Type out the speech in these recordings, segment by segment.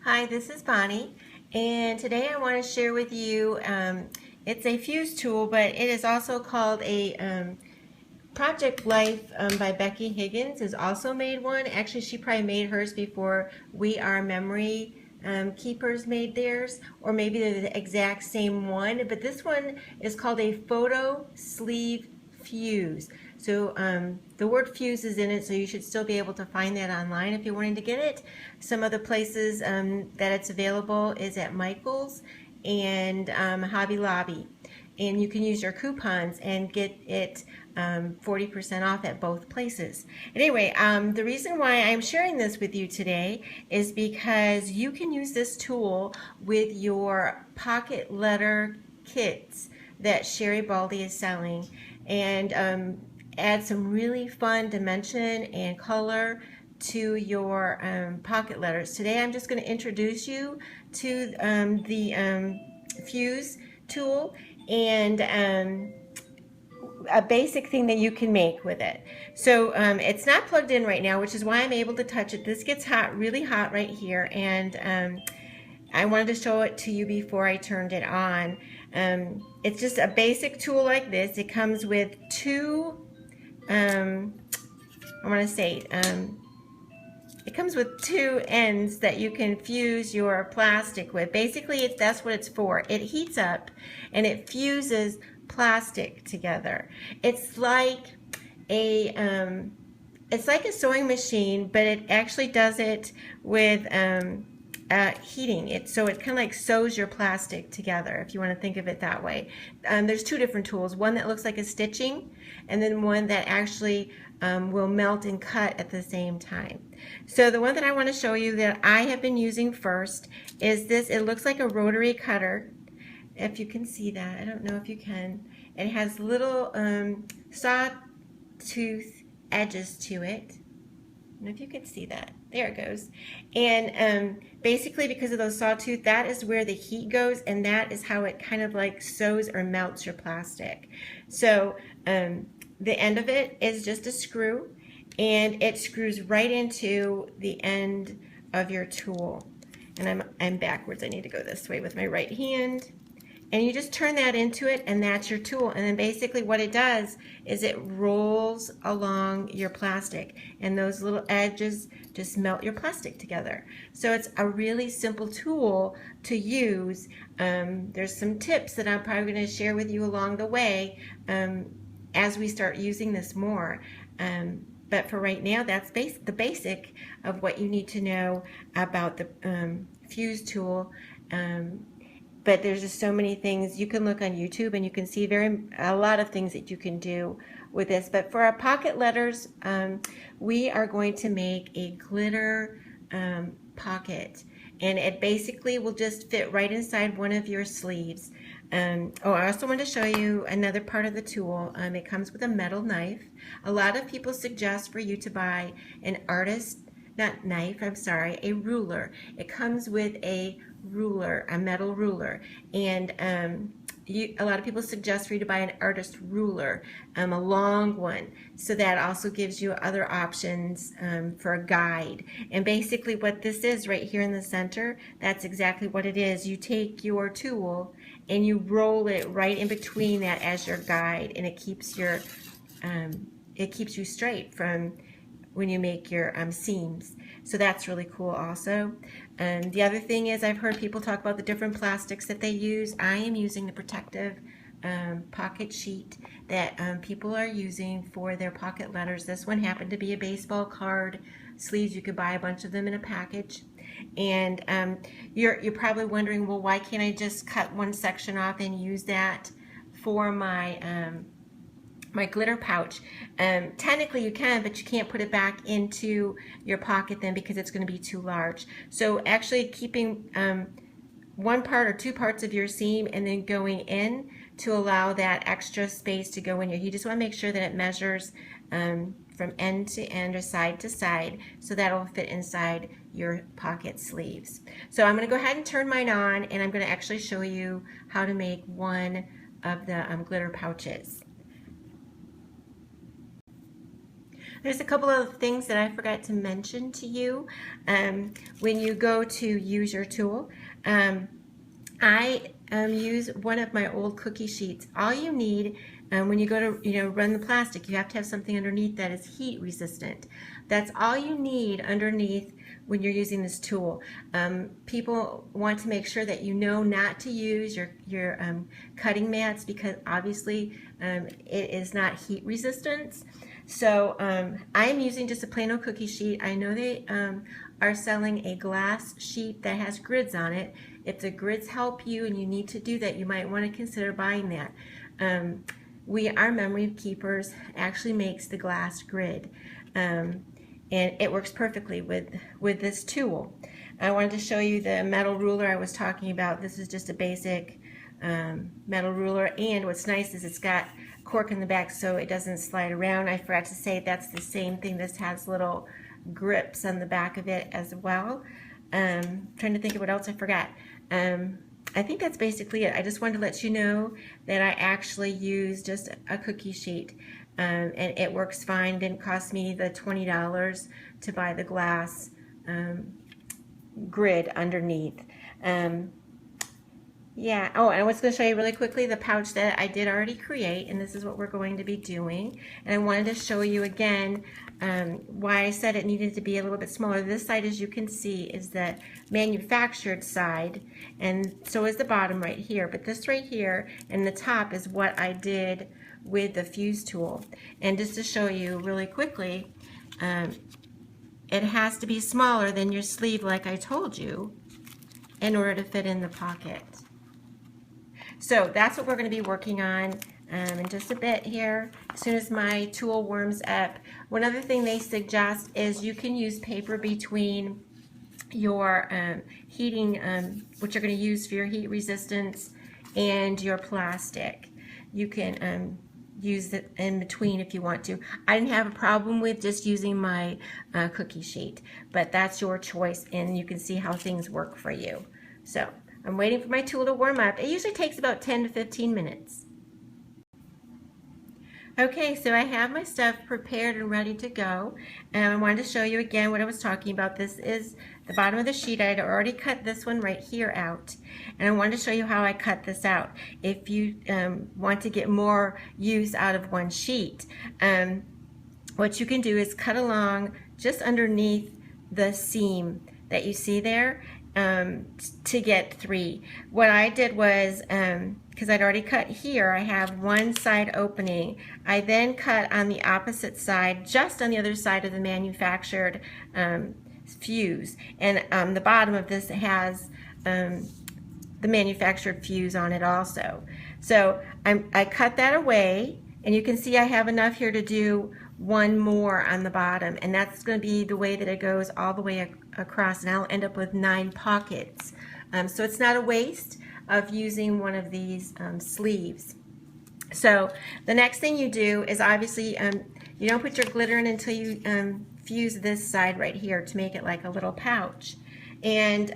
Hi, this is Bonnie, and today I want to share with you, it's a fuse tool, but it is also called a Project Life by Becky Higgins has also made one. Actually, she probably made hers before We Are Memory Keepers made theirs, or maybe they're the exact same one, but this one is called a photo sleeve fuse. So the word fuse is in it, so you should still be able to find that online if you're wanting to get it. Some of the places that it's available is at Michael's and Hobby Lobby. And you can use your coupons and get it 40% off at both places. Anyway, the reason why I'm sharing this with you today is because you can use this tool with your pocket letter kits that Sherri Baldy is selling, and add some really fun dimension and color to your pocket letters. Today I'm just going to introduce you to the fuse tool and a basic thing that you can make with it. So it's not plugged in right now, which is why I'm able to touch it. This gets hot, really hot right here, and I wanted to show it to you before I turned it on. It's just a basic tool like this. It comes with two, it comes with two ends that you can fuse your plastic with. Basically, that's what it's for. It heats up and it fuses plastic together. It's like a sewing machine, but it actually does it with heating it, so it kind of like sews your plastic together, if you want to think of it that way. There's two different tools, one that looks like a stitching, and then one that actually will melt and cut at the same time. So the one that I want to show you that I have been using first is this. It looks like a rotary cutter, if you can see that. I don't know if you can. It has little sawtooth edges to it. I don't know if you can see that. There it goes. And basically, because of those sawtooth, that is where the heat goes, and that is how it kind of like sews or melts your plastic. So the end of it is just a screw, and it screws right into the end of your tool. And I'm backwards. I need to go this way with my right hand. And you just turn that into it, and that's your tool. And then basically what it does is it rolls along your plastic, and those little edges just melt your plastic together. So it's a really simple tool to use. There's some tips that I'm probably going to share with you along the way as we start using this more. But for right now, that's the basic of what you need to know about the fuse tool. But there's just so many things. You can look on YouTube and you can see a lot of things that you can do with this. But for our pocket letters, we are going to make a glitter pocket, and it basically will just fit right inside one of your sleeves. I also want to show you another part of the tool. It comes with a metal knife. A lot of people suggest for you to buy an a ruler. It comes with a ruler, a metal ruler, and a lot of people suggest for you to buy an artist ruler, a long one, so that also gives you other options for a guide. And basically what this is right here in the center, that's exactly what it is. You take your tool and you roll it right in between that as your guide, and it keeps you straight from when you make your seams. So that's really cool also. The other thing is, I've heard people talk about the different plastics that they use. I am using the protective pocket sheet that people are using for their pocket letters. This one happened to be a baseball card sleeves. You could buy a bunch of them in a package. And you're probably wondering, well, why can't I just cut one section off and use that for my my glitter pouch? Technically you can, but you can't put it back into your pocket then, because it's going to be too large. So actually keeping one part or two parts of your seam and then going in to allow that extra space to go in here. You just want to make sure that it measures from end to end or side to side, so that will fit inside your pocket sleeves. So I'm going to go ahead and turn mine on, and I'm going to actually show you how to make one of the glitter pouches. There's a couple of things that I forgot to mention to you when you go to use your tool. I use one of my old cookie sheets. All you need when you go to run the plastic, you have to have something underneath that is heat resistant. That's all you need underneath when you're using this tool. People want to make sure that you know not to use your cutting mats because obviously it is not heat resistant. So I'm using just a plain old cookie sheet. I know they are selling a glass sheet that has grids on it. If the grids help you and you need to do that, you might want to consider buying that. Our Memory Keepers actually makes the glass grid. And it works perfectly with this tool. I wanted to show you the metal ruler I was talking about. This is just a basic metal ruler, and what's nice is it's got cork in the back so it doesn't slide around. I forgot to say that's the same thing. This has little grips on the back of it as well. Trying to think of what else I forgot. I think that's basically it. I just wanted to let you know that I actually use just a cookie sheet. And it works fine. Didn't cost me the $20 to buy the glass grid underneath. Yeah, oh, and I was going to show you really quickly the pouch that I did already create, and this is what we're going to be doing. And I wanted to show you again why I said it needed to be a little bit smaller. This side, as you can see, is the manufactured side, and so is the bottom right here. But this right here and the top is what I did with the fuse tool. And just to show you really quickly, it has to be smaller than your sleeve like I told you in order to fit in the pocket. So that's what we're going to be working on in just a bit here, as soon as my tool warms up. One other thing they suggest is you can use paper between your heating, what you're going to use for your heat resistance, and your plastic. You can use it in between if you want to. I didn't have a problem with just using my cookie sheet, but that's your choice, and you can see how things work for you. So I'm waiting for my tool to warm up. It usually takes about 10 to 15 minutes. Okay, so I have my stuff prepared and ready to go, and I wanted to show you again what I was talking about. This is the bottom of the sheet. I had already cut this one right here out, and I wanted to show you how I cut this out. If you want to get more use out of one sheet, what you can do is cut along just underneath the seam that you see there to get 3. What I did was, because I'd already cut here, I have one side opening. I then cut on the opposite side, just on the other side of the manufactured fuse. And the bottom of this has the manufactured fuse on it also. So I cut that away, and you can see I have enough here to do one more on the bottom, and that's going to be the way that it goes all the way across, and I'll end up with 9 pockets. So it's not a waste of using one of these sleeves. So the next thing you do is obviously you don't put your glitter in until you fuse this side right here to make it like a little pouch. And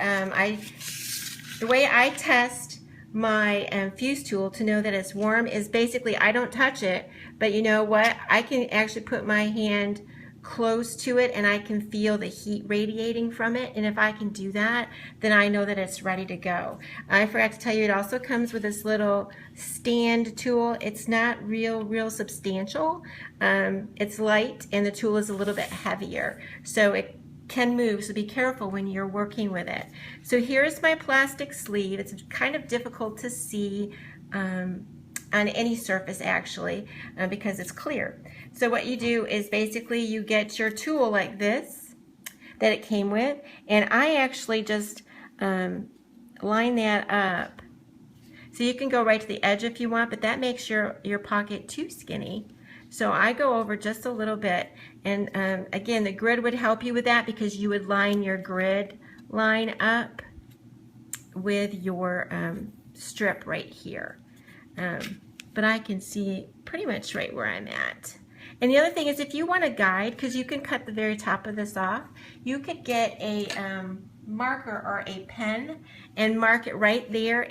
the way I test my fuse tool to know that it's warm is basically I don't touch it, but you know what? I can actually put my hand close to it and I can feel the heat radiating from it, and if I can do that, then I know that it's ready to go. I forgot to tell you, it also comes with this little stand tool. It's not real substantial. It's light, and the tool is a little bit heavier, so it can move, so be careful when you're working with it. So here's my plastic sleeve. It's kind of difficult to see on any surface actually because it's clear. So what you do is basically you get your tool like this that it came with, and I actually just line that up. So you can go right to the edge if you want, but that makes your pocket too skinny. So I go over just a little bit, and again, the grid would help you with that because you would line your grid line up with your strip right here. But I can see pretty much right where I'm at. And the other thing is, if you want a guide, because you can cut the very top of this off, you could get a marker or a pen and mark it right there.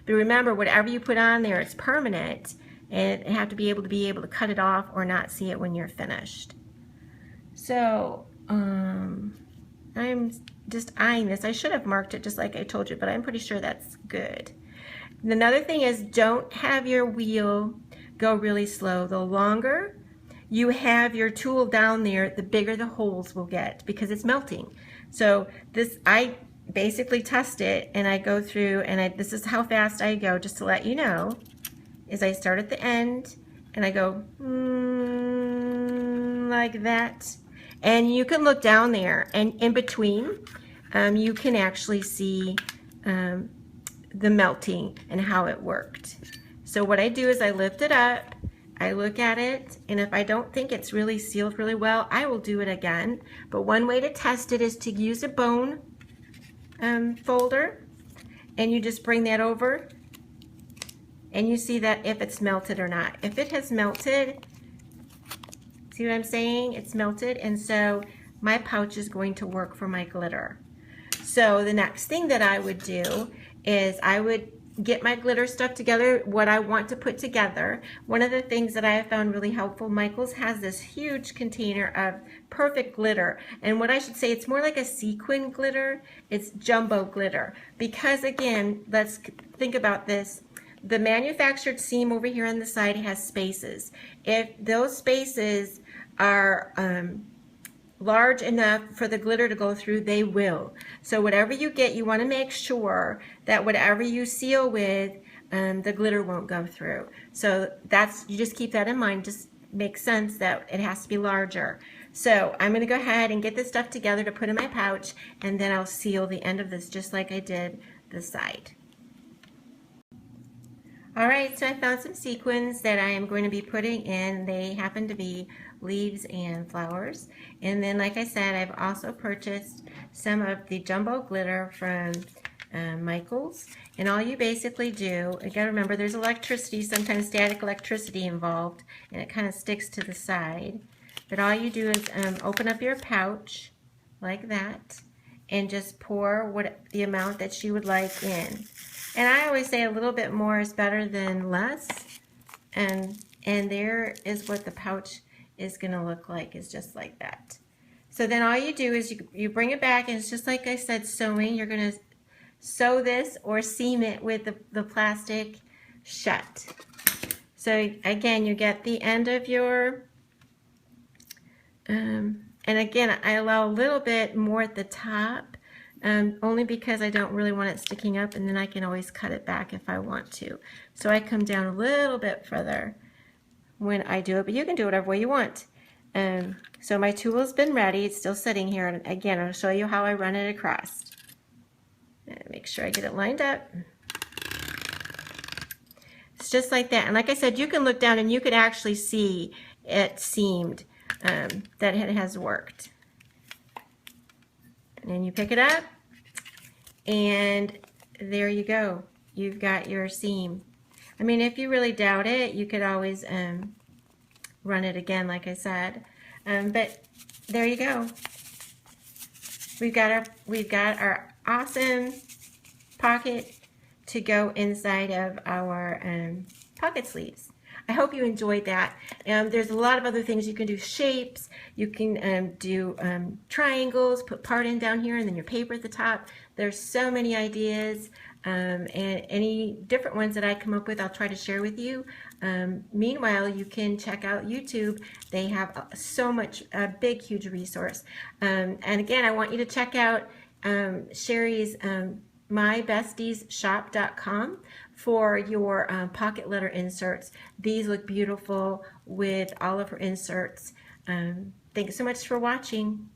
But remember, whatever you put on there, it's permanent. and have to be able to cut it off or not see it when you're finished. So I'm just eyeing this. I should have marked it just like I told you, but I'm pretty sure that's good. And another thing is, don't have your wheel go really slow. The longer you have your tool down there, the bigger the holes will get because it's melting. So this, I basically test it and I go through and this is how fast I go, just to let you know, is I start at the end and I go like that. And you can look down there, and in between you can actually see the melting and how it worked. So what I do is I lift it up, I look at it, and if I don't think it's really sealed really well, I will do it again. But one way to test it is to use a bone folder, and you just bring that over and you see that if it's melted or not. If it has melted, see what I'm saying? It's melted, and so my pouch is going to work for my glitter. So the next thing that I would do is I would get my glitter stuff together, what I want to put together. One of the things that I have found really helpful, Michaels has this huge container of perfect glitter. And what I should say, it's more like a sequin glitter. It's jumbo glitter. Because again, let's think about this. The manufactured seam over here on the side has spaces. If those spaces are large enough for the glitter to go through, they will. So whatever you get, you want to make sure that whatever you seal with, the glitter won't go through. So that's, you just keep that in mind. Just makes sense that it has to be larger. So I'm going to go ahead and get this stuff together to put in my pouch, and then I'll seal the end of this just like I did the side. Alright, so I found some sequins that I am going to be putting in. They happen to be leaves and flowers. And then, like I said, I've also purchased some of the jumbo glitter from Michaels. And all you basically do, you gotta remember there's electricity, sometimes static electricity involved, and it kind of sticks to the side. But all you do is open up your pouch like that and just pour the amount that you would like in. And I always say a little bit more is better than less. And there is what the pouch is going to look like, is just like that. So then all you do is you bring it back, and it's just like I said, sewing. You're going to sew this or seam it with the plastic shut. So again, you get the end of your, and again, I allow a little bit more at the top. Only because I don't really want it sticking up, and then I can always cut it back if I want to. So I come down a little bit further when I do it, but you can do it whatever way you want. So my tool has been ready. It's still sitting here, and again, I'll show you how I run it across. Make sure I get it lined up. It's just like that. And like I said, you can look down and you can actually see it seamed, that it has worked. And then you pick it up, and there you go. You've got your seam. I mean, if you really doubt it, you could always run it again, like I said. But there you go. We've got our awesome pocket to go inside of our pocket sleeves. I hope you enjoyed that. There's a lot of other things you can do. Shapes, you can do triangles, put part in down here and then your paper at the top. There's so many ideas, and any different ones that I come up with, I'll try to share with you. Meanwhile, you can check out YouTube. They have so much, a big, huge resource. And again, I want you to check out Sherri's mybestiesshop.com for your pocket letter inserts. These look beautiful with all of her inserts. Thanks so much for watching.